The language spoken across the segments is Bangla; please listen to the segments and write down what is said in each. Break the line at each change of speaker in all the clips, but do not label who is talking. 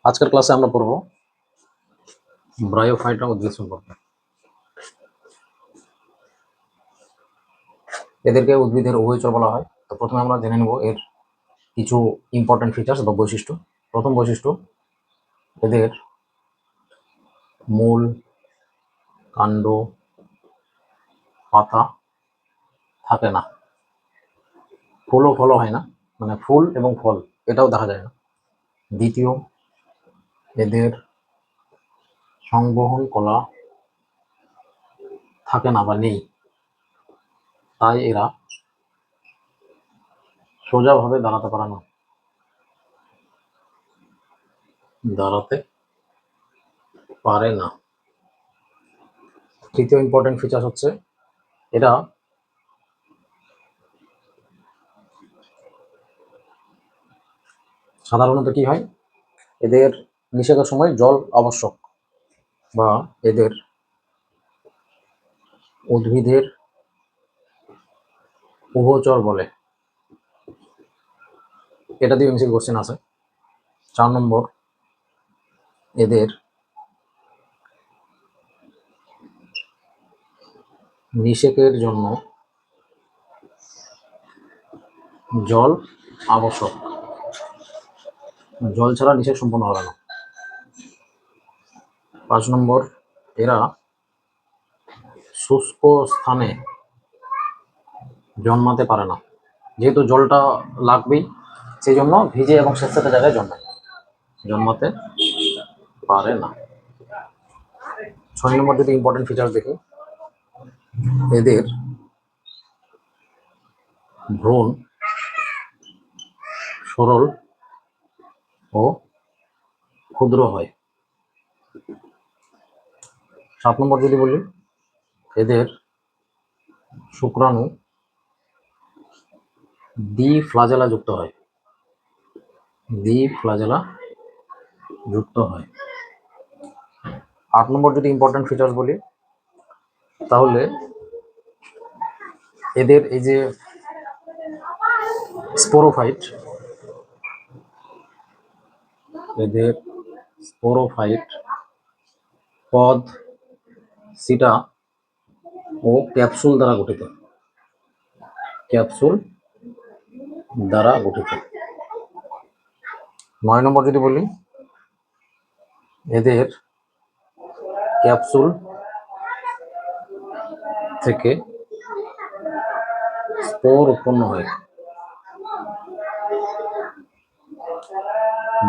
আজকের ক্লাসে আমরা পড়ব ব্রায়োফাইটা উদ্ভিদ সম্পর্কে। এদেরকে উদ্ভিদের উভয়চর বলা হয়। তো প্রথমে আমরা জেনে নেব এর কিছু ইম্পর্টেন্ট ফিচার্স বা বৈশিষ্ট্য। প্রথম বৈশিষ্ট্য, এদের মূল, কাণ্ড, পাতা থাকে না, ফুল ও ফলও হয় না, মানে ফুল এবং ফল এটাও দেখা যায় না। দ্বিতীয়, এদের সংবহন কলা থাকে না বা নেই, তাই এরা সোজাভাবে দাঁড়াতে পারে না, দাঁড়াতে পারে না। তৃতীয় ইম্পর্টেন্ট ফিচার হচ্ছে এরা সাধারণত কি হয়, এদের নিষেকের সময় জল আবশ্যক, বা এদের উদ্ভিদের উভচর বলে। এটা দিয়ে এমসিকিউ কোশ্চেন আছে। 4 নম্বর, এদের নিষেকের জন্য জল আবশ্যক, জল ছাড়া নিষেক সম্পন্ন হবে না। 5 নম্বর, এরা শুষ্ক স্থানে জন্মাতে পারে না, যেহেতু জলটা লাগবেই সেই জন্য ভিজে এবং স্যাঁতসেঁতে জায়গায় জন্মাতে পারে না। 6 নম্বর যদি ইম্পর্টেন্ট ফিচার দেখি, এদের ভ্রূণ সরল ও ক্ষুদ্র হয়। 7 নম্বর যদি বলি, এদের শুক্রাণু দ্বিফ্লাজেলা যুক্ত হয়, দ্বিফ্লাজেলা যুক্ত হয়। 8 নম্বর যদি ইম্পর্টেন্ট ফিচার্স বলি, তাহলে এদের এই যে স্পোরোফাইট, এদের স্পোরোফাইট পদ, সিটা ও ক্যাপসুল দ্বারা গঠিত, ক্যাপসুল দ্বারা গঠিত। 9 নম্বর যদি বলি, এদের ক্যাপসুল থেকে স্পোর উৎপন্ন হয়।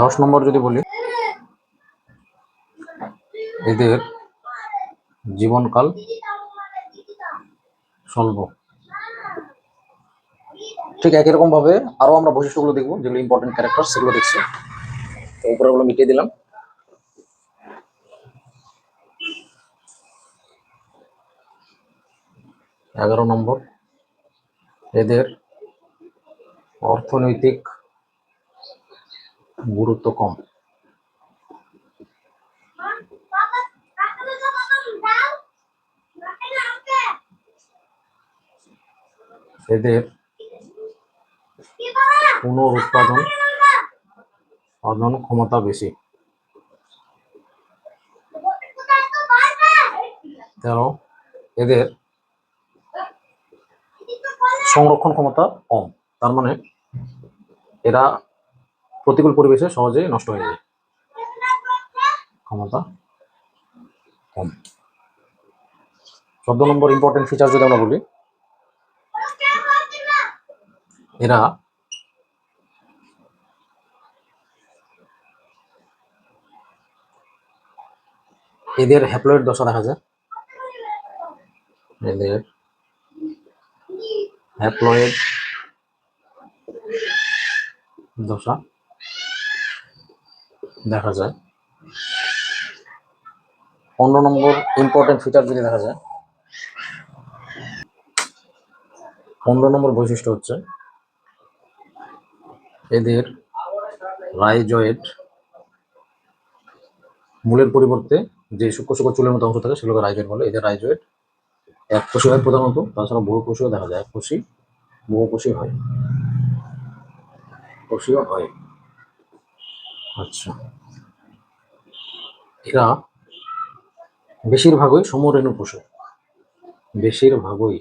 10 নম্বর যদি বলি, এদের জীবনকাল স্বল্প। ঠিক একই রকম ভাবে আরো আমরা বৈশিষ্ট্যগুলো দেখবো, যেগুলো ইম্পর্টেন্ট ক্যারেক্টার সেগুলো দেখছি। উপরেগুলো মিটিয়ে দিলাম। 11 নম্বর, এদের অর্থনৈতিক গুরুত্ব কম। এদের পুনরুৎপাদন ক্ষমতা বেশি। 13, এদের সংরক্ষণ ক্ষমতা কম, তার মানে এরা প্রতিকূল পরিবেশে সহজেই নষ্ট হয়ে যায়, ক্ষমতা কম। 14 নম্বর ইম্পর্টেন্ট ফিচার যদি আমরা বলি, এরা এদের হ্যাপ্লয়েড দশা দেখা যায়, এদের হ্যাপ্লয়েড দশা দেখা যায়। 15 নম্বর ইম্পর্টেন্ট ফিচার যদি দেখা যায়, 15 নম্বর বৈশিষ্ট্য হচ্ছে এদের রাইজয়েড, মূলের পরিবর্তে যে সূক্ষ্ম সূক্ষ্ম চুলের মতো অংশ থাকে সেগুলোকে রাইজয়েড বলে। এদের রাইজয়েড এককোষী হয় প্রধানত, তাছাড়া বহুকোষীয় দেখা যায়, এককোষী বহুকোষী হয়, কোষীয় হয়। আচ্ছা, এরা বেশিরভাগই সমরেণু পশু, বেশিরভাগই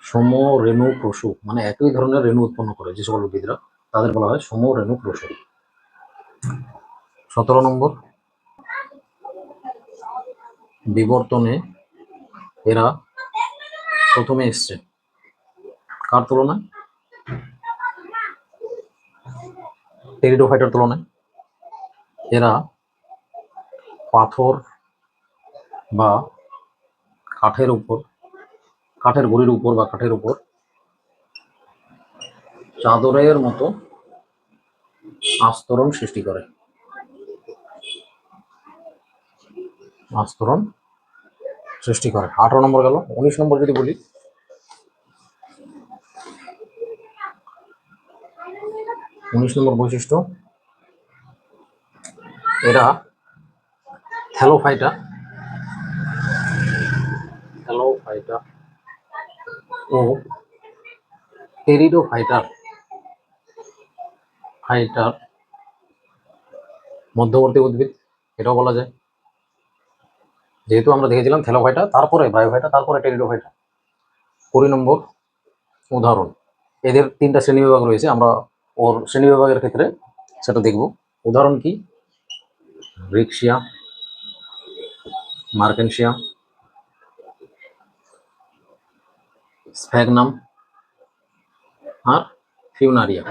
সমরেণু পশু, মানে একই ধরনের রেণু উৎপন্ন করে যে সকল উদ্ভিদরা, তাদের বলা হয় সমরেণু পশু। 17 নম্বর, বিবর্তনে এরা প্রথমে এসছে কার তুলনায়? টেরিডোফাইটার তুলনায়। এরা পাথর বা কাঠের উপর, কাঠের গুঁড়ির উপর বা কাঠের উপর চাদরের মতো আস্তরণ সৃষ্টি করে, আস্তরণ সৃষ্টি করে। 18 নম্বর গেল। 19 নম্বর যদি বলি, 19 নম্বর বৈশিষ্ট্য, এরা থ্যালোফাইটা, থ্যালোফাইটা ও টেরিডোফাইটার ফাইটার মধ্যবর্তী উদ্ভিদ, এটাও বলা যায়। যেহেতু আমরা দেখেছিলাম থ্যালোফাইটা, তারপরে ব্রায়োফাইটা, তারপরে টেরিডোফাইটা। 20 নম্বর উদাহরণ, এদের 3টা শ্রেণীবিভাগ রয়েছে, আমরা ওর শ্রেণীবিভাগের ক্ষেত্রে সেটা দেখব। উদাহরণ কি? রিক্সিয়া, মার্কেনসিয়া, স্ফ্যাগনাম আর ফিউনারিয়া।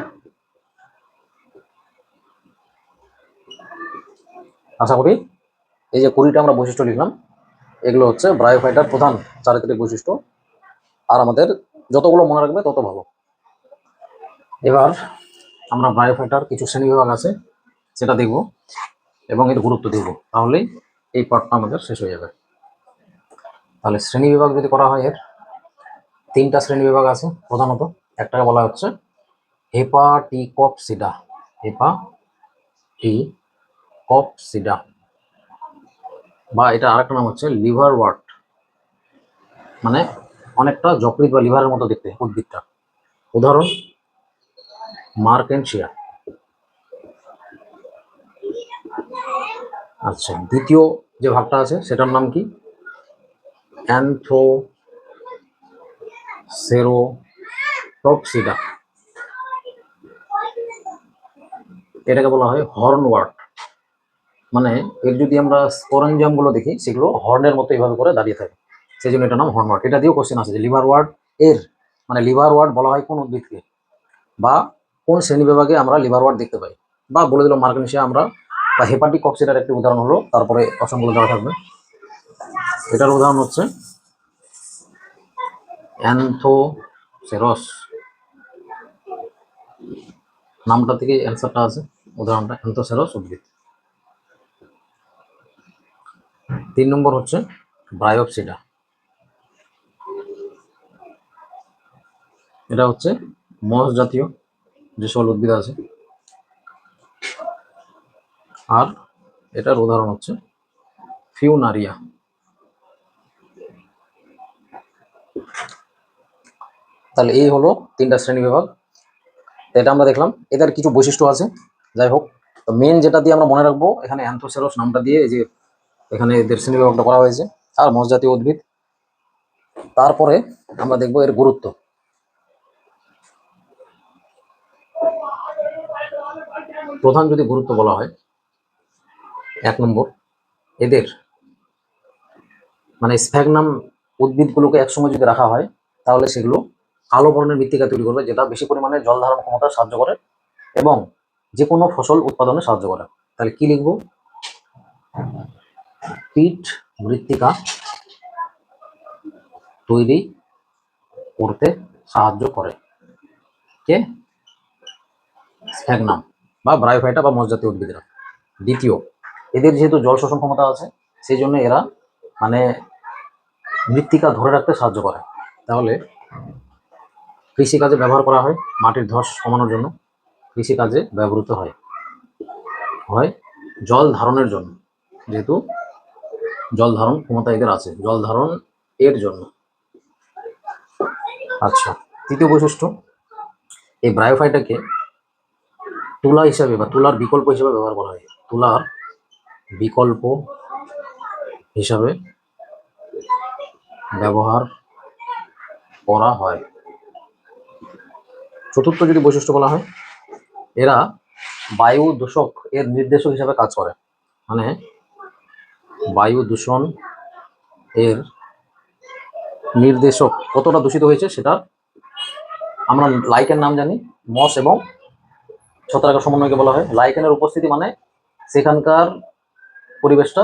আশা করি এই যে 20টা আমরা বৈশিষ্ট্য লিখলাম, এগুলো হচ্ছে ব্রায়োফাইটার প্রধান চারিত্রিক বৈশিষ্ট্য, আর আমাদের যতগুলো মনে রাখবে তত ভালো। এবার আমরা ব্রায়োফাইটার কিছু শ্রেণীবিভাগ আছে সেটা দেখব এবং এর গুরুত্ব দেখব, তাহলেই এই পার্টটা আমাদের শেষ হয়ে যাবে। তাহলে শ্রেণীবিভাগ যদি করা হয়, এর 3টা শ্রেণীবিভাগ আছে প্রধানত। একটাকে বলা হচ্ছে হেপাটিকপসিডা, হেপাটিকপসিডা, বা এটা আরেকটা নাম হচ্ছে লিভার ওয়ার্ট, মানে অনেকটা যকৃৎ বা লিভারের মতো দেখতে উদ্ভিদটা। উদাহরণ মার্কেনসিয়া। আচ্ছা, দ্বিতীয় যে ভাগটা আছে সেটার নাম কি? অ্যান্থোসেরোটপসিডা, এটাকে বলা হয় হর্নওয়ার্ট, মানে এর যদি আমরা স্পোরেঞ্জিয়াম গুলো দেখি সেগুলো হর্নের মতো এইভাবে করে দাঁড়িয়ে থাকে, সেই জন্য এটা নাম হর্নওয়ার্ট। এটা দিয়েও কোশ্চেন আছে যে লিভার ওয়ার্ট এর, মানে লিভার ওয়ার্ট বলা হয় কোন উদ্ভিদকে, বা কোন শ্রেণীবিভাগে আমরা লিভার ওয়ার্ট দেখতে পাই, বা বলে দিল মার্কেনসিয়া আমরা, বা হেপাটিক কক্সিডার একটি উদাহরণ হলো, তারপরে অপশনগুলো দেওয়া থাকবে। এটার উদাহরণ হচ্ছে অ্যান্থোসেরস, নামটা থেকে অ্যান্সারটা আছে, উদাহরণটা অ্যান্থোসেরস উদ্ভিদ। 3 নম্বর হচ্ছে ব্রায়োপসিডা, এটা হচ্ছে মস জাতীয় যে সকল উদ্ভিদ আছে, আর এটার উদাহরণ হচ্ছে ফিউনারিয়া। তাহলে এই হলো 3টা শ্রেণীবিভাগ। এটা আমরা দেখলাম, এদের কিছু বৈশিষ্ট্য আছে। যাই হোক, তো মেন যেটা দিয়ে আমরা মনে রাখবো, এখানে অ্যান্থোসেরস নামটা দিয়ে এই যে এখানে এদের শ্রেণীবিভাগটা করা হয়েছে, আর মস জাতীয় উদ্ভিদ। তারপরে আমরা দেখবো এর গুরুত্ব। প্রধান যদি গুরুত্ব বলা হয়, 1 নম্বর, এদের মানে স্ফ্যাগনাম উদ্ভিদগুলোকে একসঙ্গে যদি রাখা হয় তাহলে সেগুলো কালো বর্ণের মৃত্তিকা তৈরি করবে, যেটা বেশি পরিমাণে জল ধারণ ক্ষমতা সাহায্য করে এবং যে কোনো ফসল উৎপাদনে সাহায্য করে। তাহলে কি লিখবো? পিট মৃত্তিকা তৈরি করতে সাহায্য করে কে? স্ফ্যাগনাম বা ব্রায়োফাইটা বা মস জাতীয় উদ্ভিদরা। দ্বিতীয়, এদের যেহেতু জল শোষণ ক্ষমতা আছে, সেই জন্য এরা মানে মৃত্তিকা ধরে রাখতে সাহায্য করে। তাহলে কৃষিকাজে ব্যবহার করা হয়, মাটির ধস কমানোর জন্য কৃষিকাজে ব্যবহৃত হয়, হয় জল ধারণের জন্য, যেহেতু জল ধারণ ক্ষমতা এদের আছে, জল ধারণ এর জন্য। আচ্ছা, তৃতীয় বৈশিষ্ট্য, এই ব্রায়োফাইটাকে তুলা হিসাবে বা তুলার বিকল্প হিসেবে ব্যবহার করা হয়। তুলার বিকল্প হিসাবে ব্যবহার করা হয়। চতুর্থ যদি বৈশিষ্ট্য বলা হয়, এরা বায়ু দূষক এর নির্দেশক হিসাবে কাজ করে। মানে বায়ু দূষণ এর নির্দেশক কতটা দূষিত হয়েছে সেটা আমরা লাইকেন নাম জানি, মস এবং ছত্রাকের সমন্বয়কে বলা হয়। লাইকেনের উপস্থিতি মানে সেখানকার পরিবেশটা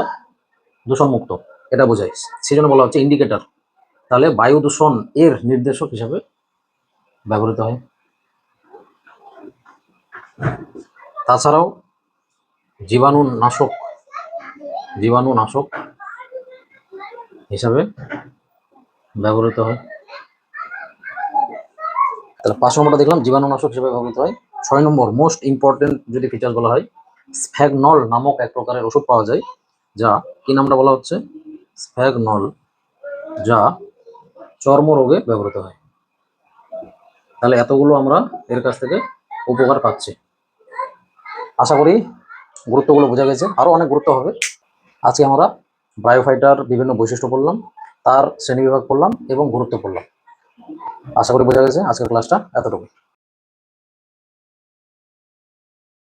দূষণমুক্ত, এটা বোঝায়, সেই জন্য বলা হচ্ছে ইন্ডিকেটর। তাহলে বায়ু দূষণ এর নির্দেশক হিসাবে ব্যবহৃত হয়। তাছাড়াও জীবাণুনাশক হিসাবে ব্যবহৃত হয়। তাহলে 5 নম্বরটা দেখলাম জীবাণুনাশক হিসেবে ব্যবহৃত হয়। 6 নম্বর মোস্ট ইম্পর্টেন্ট যদি ফিচার বলা হয়, স্ফ্যাগনল নামক এক প্রকারের ওষুধ পাওয়া যায়, যা কি নামটা বলা হচ্ছে, স্ফ্যাগনল, যা চর্মরোগে ব্যবহৃত হয়। তাহলে এতগুলো আমরা এর কাছ থেকে উপকার পাচ্ছি। আশা করি গুরুত্বগুলো বোঝা গেছে, আরও অনেক গুরুত্ব হবে। আজকে আমরা ব্রায়োফাইটার বিভিন্ন বৈশিষ্ট্য পড়লাম, তার শ্রেণীবিভাগ পড়লাম এবং গুরুত্ব পড়লাম। আশা করি বোঝা গেছে। আজকের ক্লাসটা এতটুকু।